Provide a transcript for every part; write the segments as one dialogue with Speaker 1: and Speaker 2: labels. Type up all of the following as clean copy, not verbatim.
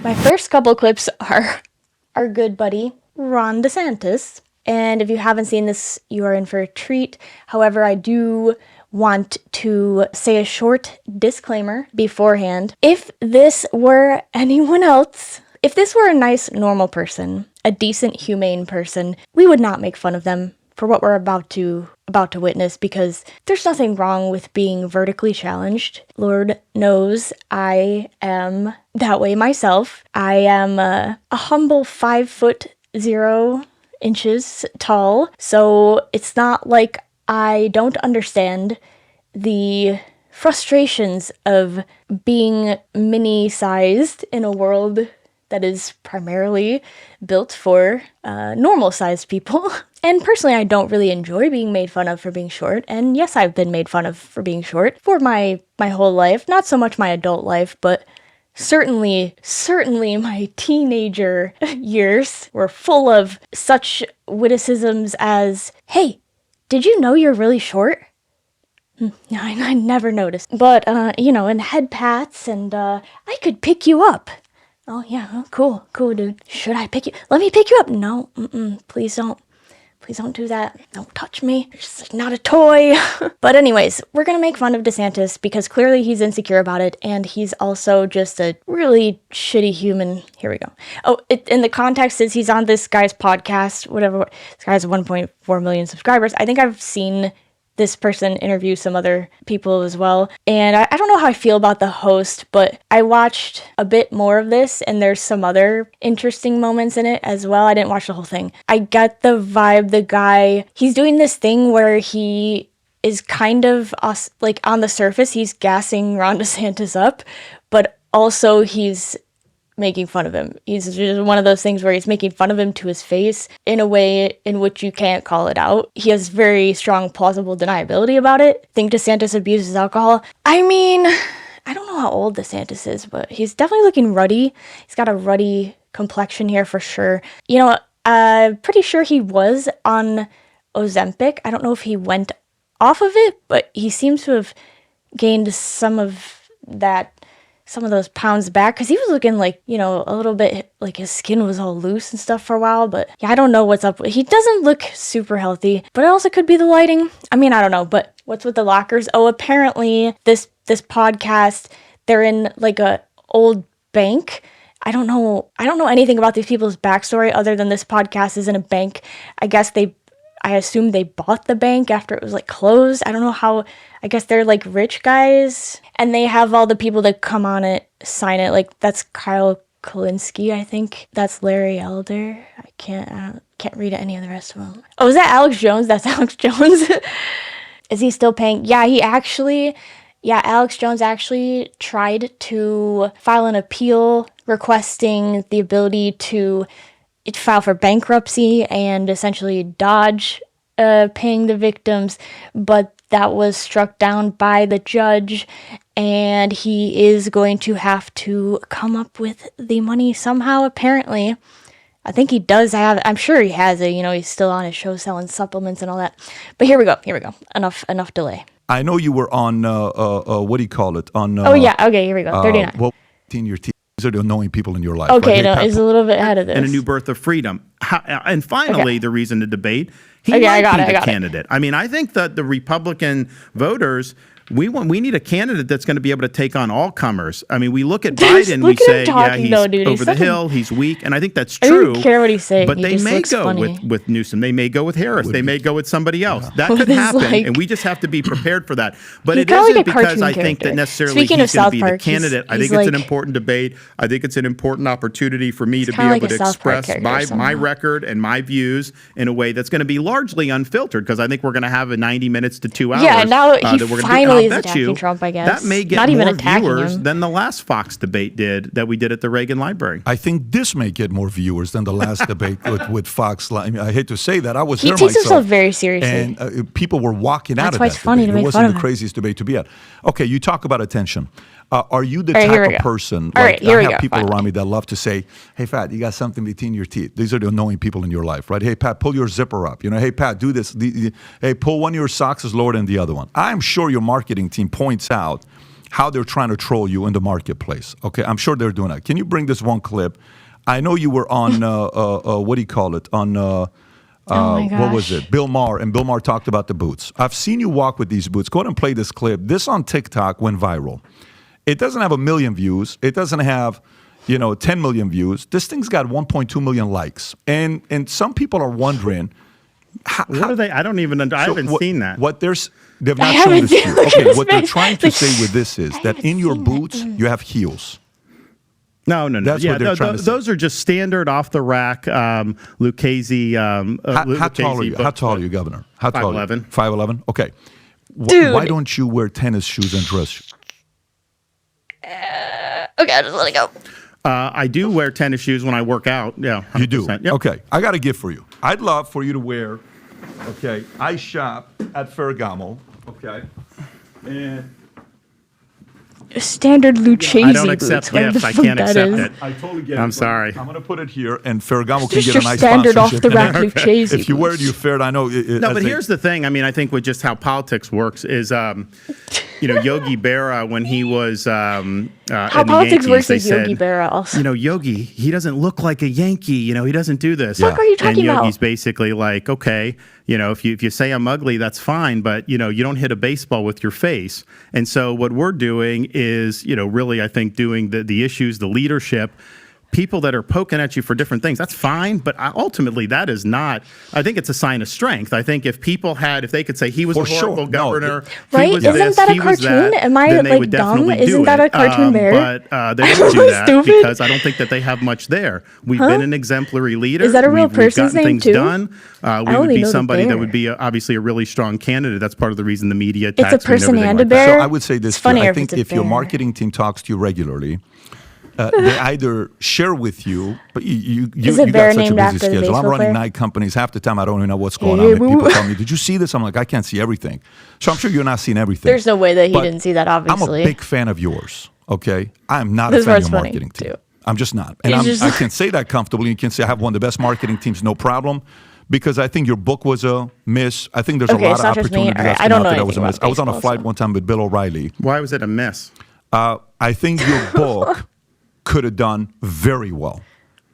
Speaker 1: My first couple clips are our good buddy, Ron Desantis. And if you haven't seen this, you are in for a treat. However, I do want to say a short disclaimer beforehand. If this were anyone else, if this were a nice, normal person, a decent, humane person, we would not make fun of them for what we're about to witness, because there's nothing wrong with being vertically challenged. Lord knows I am that way myself. I am a humble 5'0" tall, so it's not like I don't understand the frustrations of being mini-sized in a world that is primarily built for normal-sized people. And personally, I don't really enjoy being made fun of for being short. And yes, I've been made fun of for being short for my whole life. Not so much my adult life, but certainly my teenager years were full of such witticisms as, "Hey, did you know you're really short?" I never noticed. But, and head pats and, "I could pick you up." "Oh, yeah, oh, cool, dude. Should I pick you? Let me pick you up." "No, please don't. Please don't do that. Don't touch me. It's not a toy." But anyways, we're gonna make fun of DeSantis because clearly he's insecure about it, and he's also just a really shitty human. Here we go. Oh, in the context is he's on this guy's podcast, whatever. This guy has 1.4 million subscribers. I think I've seen this person interview some other people as well. And I don't know how I feel about the host, but I watched a bit more of this, and there's some other interesting moments in it as well. I didn't watch the whole thing. I get the vibe the guy, he's doing this thing where he is kind of, like, on the surface, he's gassing Ron DeSantis up, but also he's making fun of him. He's just one of those things where he's making fun of him to his face in a way in which you can't call it out. He has very strong plausible deniability about it. Think DeSantis abuses alcohol? I mean, I don't know how old DeSantis is, but he's definitely looking ruddy. He's got a ruddy complexion here for sure. You know, I'm pretty sure he was on Ozempic. I don't know if he went off of it, but he seems to have gained some of those pounds back, because he was looking like, a little bit like his skin was all loose and stuff for a while. But yeah, I don't know what's up. He doesn't look super healthy, but it also could be the lighting. I mean, I don't know. But what's with the lockers? Oh, apparently this podcast, they're in like a old bank. I don't know anything about these people's backstory other than this podcast is in a bank. I assume they bought the bank after it was like closed. I don't know how. I guess they're like rich guys, and they have all the people that come on it sign it. Like, that's Kyle Kalinske, I think. That's Larry Elder. I can't read any of the rest of them. Oh, is that Alex Jones? That's Alex Jones. Is he still paying? Yeah, Alex Jones actually tried to file an appeal requesting the ability to file for bankruptcy and essentially dodge paying the victims, but that was struck down by the judge, and he is going to have to come up with the money somehow, apparently. I think he does have, I'm sure he has it, he's still on his show selling supplements and all that. But here we go. Enough delay.
Speaker 2: I know you were on, what do you call it?
Speaker 1: Oh yeah, okay, here we go, 39.
Speaker 2: Well, in your team. These are the annoying people in your life.
Speaker 1: Okay, right? It's a little bit ahead of this.
Speaker 3: And a new birth of freedom. And finally, the reason to debate, he might be the candidate. I mean, I think that the Republican voters, we need a candidate that's going to be able to take on all comers. I mean, we look at Biden, we say, he's over the hill, he's weak, and I think that's true.
Speaker 1: I don't care what he's saying.
Speaker 3: But they may go with Newsom. They may go with Harris. They may go with somebody else. That could happen, and we just have to be prepared for that. But it isn't because I think that necessarily he's going to be the candidate. I think it's an important debate. I think it's an important opportunity for me to be able to express my record and my views in a way that's going to be largely unfiltered, because I think we're going to have a 90 minutes to 2 hours.
Speaker 1: Yeah, now he finally is attacking Trump, I guess.
Speaker 3: That may get more viewers than the last Fox debate that we did at the Reagan Library.
Speaker 2: I think this may get more viewers than the last debate with Fox. I mean, I hate to say that. I was
Speaker 1: there
Speaker 2: myself.
Speaker 1: He takes himself very seriously.
Speaker 2: And people were walking out of that
Speaker 1: That's why it's funny
Speaker 2: debate.
Speaker 1: to make
Speaker 2: It
Speaker 1: fun
Speaker 2: wasn't
Speaker 1: of
Speaker 2: the
Speaker 1: him.
Speaker 2: craziest debate to be at. Okay, you talk about attention. Are you the type of person,
Speaker 1: I have
Speaker 2: people around me that love to say, "Hey, Pat, you got something between your teeth." These are the annoying people in your life, right? "Hey, Pat, pull your zipper up." "Hey, Pat, do this." Hey, pull one of your socks is lower than the other one. I'm sure your marketing team points out how they're trying to troll you in the marketplace. Okay, I'm sure they're doing that. Can you bring this one clip? I know you were on, what do you call it? On, what was it? Bill Maher, and Bill Maher talked about the boots. I've seen you walk with these boots. Go ahead and play this clip. This on TikTok went viral. It doesn't have 1 million views. It doesn't have, 10 million views. This thing's got 1.2 million likes. And some people are wondering,
Speaker 3: what are they? I don't even. I haven't seen that.
Speaker 2: They've not shown this to you. Okay, what they're trying to say with this is that in your boots you have heels.
Speaker 3: No.
Speaker 2: That's what they're trying to say.
Speaker 3: Those are just standard off the rack Lucchese.
Speaker 2: How tall are you? How tall are you, Governor? How tall?
Speaker 3: 5'11".
Speaker 2: 5'11". Okay. Why don't you wear tennis shoes and dress shoes?
Speaker 1: Okay, I'll just let it go.
Speaker 3: I do wear tennis shoes when I work out. Yeah, 100%.
Speaker 2: You do?
Speaker 3: Yep.
Speaker 2: Okay. I got a gift for you. I'd love for you to wear, okay, I shop at Ferragamo, okay, and
Speaker 1: standard Lucchese
Speaker 3: I don't accept gifts. I can't accept it.
Speaker 2: I totally get it.
Speaker 3: I'm sorry.
Speaker 2: I'm going to put it here, and Ferragamo can
Speaker 1: Just
Speaker 2: get
Speaker 1: your
Speaker 2: a nice
Speaker 1: standard
Speaker 2: sponsorship.
Speaker 1: off-the-rack Lucchese
Speaker 2: If you wear it, you fared. I know.
Speaker 3: No, but here's the thing. I mean, I think with just how politics works is, Yogi Berra, when he was
Speaker 1: how
Speaker 3: at
Speaker 1: politics
Speaker 3: the Yankees,
Speaker 1: works
Speaker 3: they
Speaker 1: is
Speaker 3: said,
Speaker 1: Yogi Berra also.
Speaker 3: Yogi, he doesn't look like a Yankee. He doesn't do this.
Speaker 1: What are you talking
Speaker 3: and Yogi's
Speaker 1: about?
Speaker 3: basically like, okay, if you say I'm ugly, that's fine, but you don't hit a baseball with your face. And so what we're doing is, really, I think doing the issues, the leadership. People that are poking at you for different things, that's fine, but ultimately that is not, I think it's a sign of strength. I think if they could say he was a horrible governor,
Speaker 1: right? Isn't that a cartoon? Am I like dumb? Isn't that a cartoon bear?
Speaker 3: But they don't do that because I don't think that they have much there. We've been an exemplary leader.
Speaker 1: Is that a real person's
Speaker 3: name
Speaker 1: too?
Speaker 3: Done. We would be somebody that would be obviously a really strong candidate. That's part of the reason the media attacks
Speaker 1: It's a person
Speaker 3: and
Speaker 1: and a
Speaker 3: like
Speaker 1: bear.
Speaker 2: So I would say this. I think if your marketing team talks to you regularly, they either share with you, but you got such a busy schedule. I'm running night companies. Half the time I don't even know what's going on. People tell me, "Did you see this?" I'm like, I can't see everything. So I'm sure you're not seeing everything.
Speaker 1: There's no way that he didn't see that, obviously.
Speaker 2: I'm a big fan of yours, okay? I'm not a fan of your marketing team. I'm just not. And I can say that comfortably. You can say I have one of the best marketing teams, no problem. Because I think your book was a miss. I think there's a lot of opportunities that that was a miss. I was on a flight one time with Bill O'Reilly.
Speaker 3: Why was it a miss?
Speaker 2: I think your book could have done very well.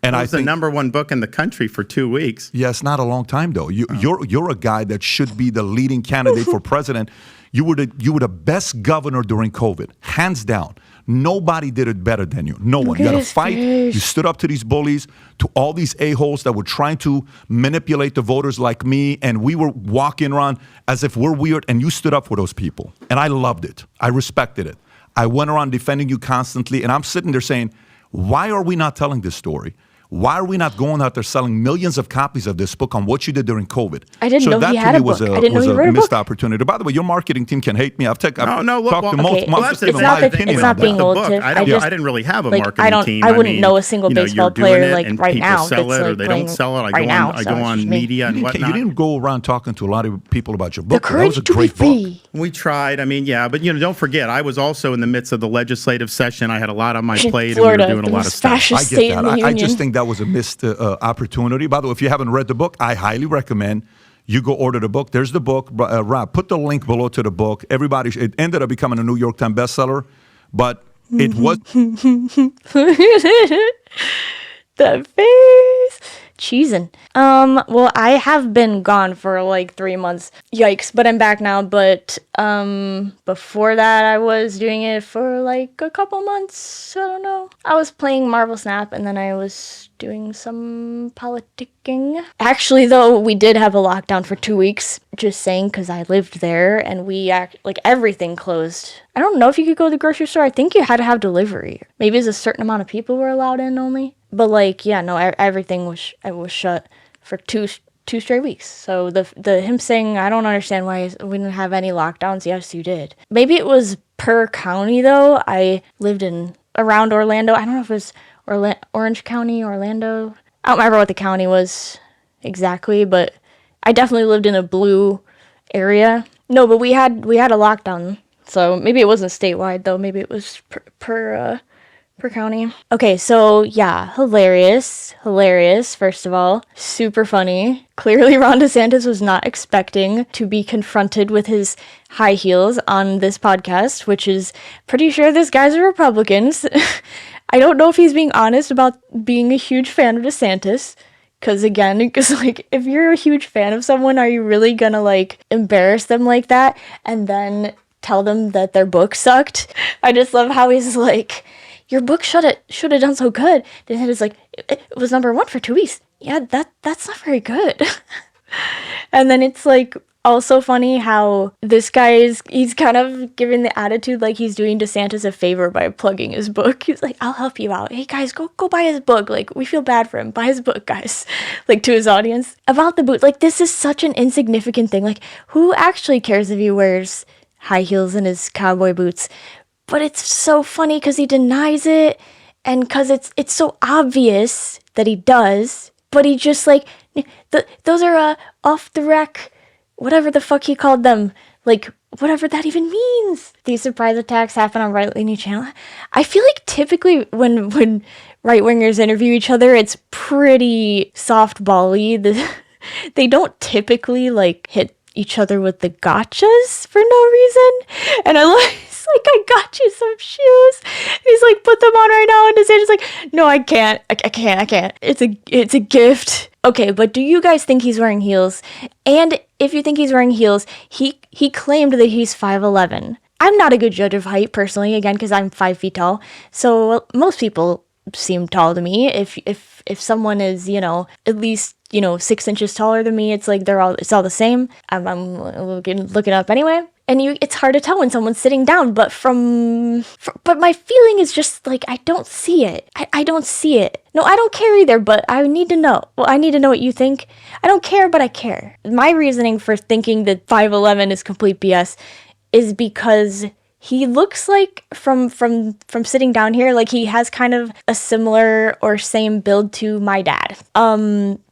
Speaker 2: And
Speaker 3: it was the number one book in the country for 2 weeks.
Speaker 2: Yes, not a long time though. You're a guy that should be the leading candidate for president. You were the best governor during COVID, hands down. Nobody did it better than you. No one. You had a fight. You stood up to these bullies, to all these a-holes that were trying to manipulate the voters like me, and we were walking around as if we're weird, and you stood up for those people. And I loved it. I respected it. I went around defending you constantly, and I'm sitting there saying, why are we not telling this story? Why are we not going out there selling millions of copies of this book on what you did during COVID?
Speaker 1: I didn't know he had a book. I didn't know he wrote a book.
Speaker 2: Missed opportunity. By the way, your marketing team can hate me. I've talked to multiple.
Speaker 1: It's not being old.
Speaker 3: I didn't really have a marketing team.
Speaker 1: I wouldn't know a single baseball player like right now.
Speaker 3: Sell it or they don't sell it. I go on media and whatnot.
Speaker 2: You didn't go around talking to a lot of people about your book. That was a great book.
Speaker 3: We tried. I mean, yeah, but don't forget, I was also in the midst of the legislative session. I had a lot on my plate, and we were doing a lot of stuff.
Speaker 2: I get that. I just think that was a missed opportunity. By the way, if you haven't read the book, I highly recommend you go order the book. There's the book. Rob, put the link below to the book. It ended up becoming a New York Times bestseller, but it was...
Speaker 1: The face. Cheesing. Well, I have been gone for like 3 months. Yikes, but I'm back now. But before that, I was doing it for like a couple months. I don't know. I was playing Marvel Snap, and then I was doing some politicking. Actually, though, we did have a lockdown for 2 weeks. Just saying, because I lived there, and everything closed. I don't know if you could go to the grocery store. I think you had to have delivery. Maybe it's a certain amount of people were allowed in only. But everything was shut for two straight weeks. So the him saying, I don't understand why we didn't have any lockdowns. Yes, you did. Maybe it was per county though. I lived around Orlando. I don't know if it was Orange County, Orlando. I don't remember what the county was exactly, but I definitely lived in a blue area. No, but we had a lockdown. So maybe it wasn't statewide though. Maybe it was per per county. Okay, so yeah, hilarious, first of all. Super funny. Clearly Ron DeSantis was not expecting to be confronted with his high heels on this podcast, which is pretty sure this guy's a Republican. I don't know if he's being honest about being a huge fan of DeSantis. Because like, if you're a huge fan of someone, are you really gonna, like, embarrass them like that and then tell them that their book sucked? I just love how he's like, your book should have done so good. Then it's like, it was number 1 for 2 weeks. Yeah, that's not very good. And then it's like also funny how this guy he's kind of giving the attitude like he's doing DeSantis a favor by plugging his book. He's like, I'll help you out. Hey guys, go buy his book. Like, we feel bad for him. Buy his book, guys. Like, to his audience. About the boot, like, this is such an insignificant thing. Like, who actually cares if he wears high heels and his cowboy boots? But it's so funny because he denies it, and because it's so obvious that he does, but he just, like, those are off the rack, whatever the fuck he called them, like, whatever that even means. These surprise attacks happen on right-leaning channel. I feel like typically when right-wingers interview each other, it's pretty softball-y. They don't typically, like, hit each other with the gotchas for no reason. And it's like, I got you some shoes. And he's like, put them on right now. And DeSantis like, no, I can't. I can't. It's a gift. Okay, but do you guys think he's wearing heels? And if you think he's wearing heels, he claimed that he's 5'11". I'm not a good judge of height personally, again, because I'm 5 feet tall. So most people seem tall to me. If someone is, at least, 6 inches taller than me, it's like it's all the same. I'm looking up anyway. And it's hard to tell when someone's sitting down, but but my feeling is just like, I don't see it. I don't see it. No, I don't care either, but I need to know. Well, I need to know what you think. I don't care, but I care. My reasoning for thinking that 5'11" is complete BS is because he looks like, from sitting down here, like he has kind of a similar or same build to my dad,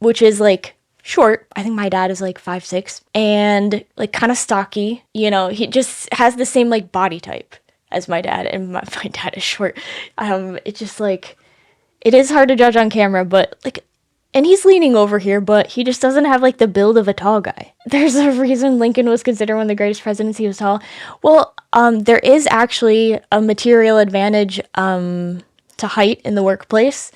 Speaker 1: which is like short. I think my dad is like 5'6", and like kind of stocky. He just has the same like body type as my dad, and my dad is short. It's just like, it is hard to judge on camera, but like, and he's leaning over here, but he just doesn't have like the build of a tall guy. There's a reason Lincoln was considered one of the greatest presidents. He was tall. Well, there is actually a material advantage to height in the workplace.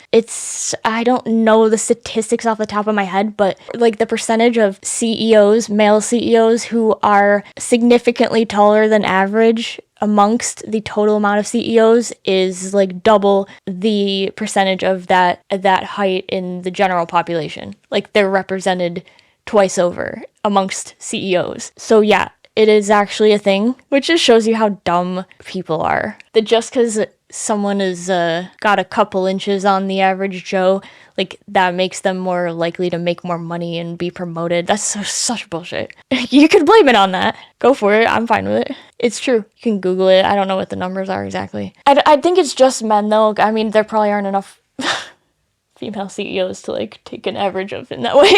Speaker 1: I don't know the statistics off the top of my head, but like the percentage of CEOs, male CEOs, who are significantly taller than average amongst the total amount of CEOs is like double the percentage of that height in the general population. Like, they're represented twice over amongst CEOs. So yeah, it is actually a thing, which just shows you how dumb people are. That just because someone is got a couple inches on the average Joe, like, that makes them more likely to make more money and be promoted. That's such bullshit. You could blame it on that. Go for it. I'm fine with it. It's true. You can Google it. I don't know what the numbers are exactly. I think it's just men, though. I mean, there probably aren't enough female CEOs to, like, take an average of in that way.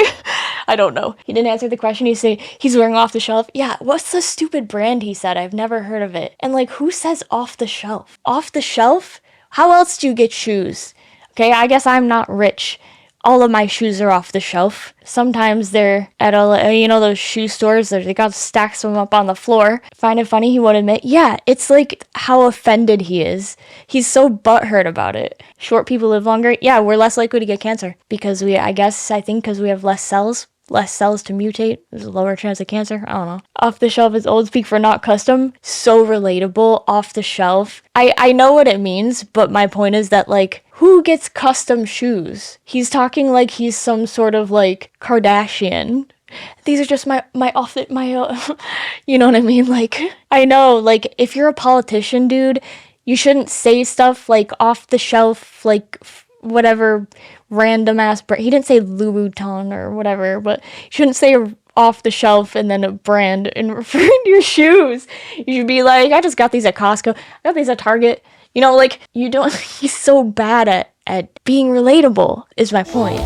Speaker 1: I don't know. He didn't answer the question. He said he's wearing off the shelf. Yeah, what's the stupid brand he said? I've never heard of it. And, like, who says off the shelf? Off the shelf? How else do you get shoes? Okay, I guess I'm not rich. All of my shoes are off the shelf. Sometimes they're at those shoe stores. They got stacks of them up on the floor. Find it funny? He won't admit. Yeah, it's like how offended he is. He's so butthurt about it. Short people live longer. Yeah, we're less likely to get cancer because we have less cells. Less cells to mutate. There's a lower chance of cancer. I don't know. Off the shelf is old speak for not custom. So relatable. Off the shelf. I know what it means, but my point is that, like, who gets custom shoes? He's talking like he's some sort of, like, Kardashian. These are just my you know what I mean? Like, I know, like, if you're a politician, dude, you shouldn't say stuff like off the shelf, like, whatever random ass brand. He didn't say Louboutin or whatever, but you shouldn't say off the shelf and then a brand and referring to your shoes. You should be like, I just got these at Costco. I got these at Target. Like, you don't. He's so bad at being relatable, is my point.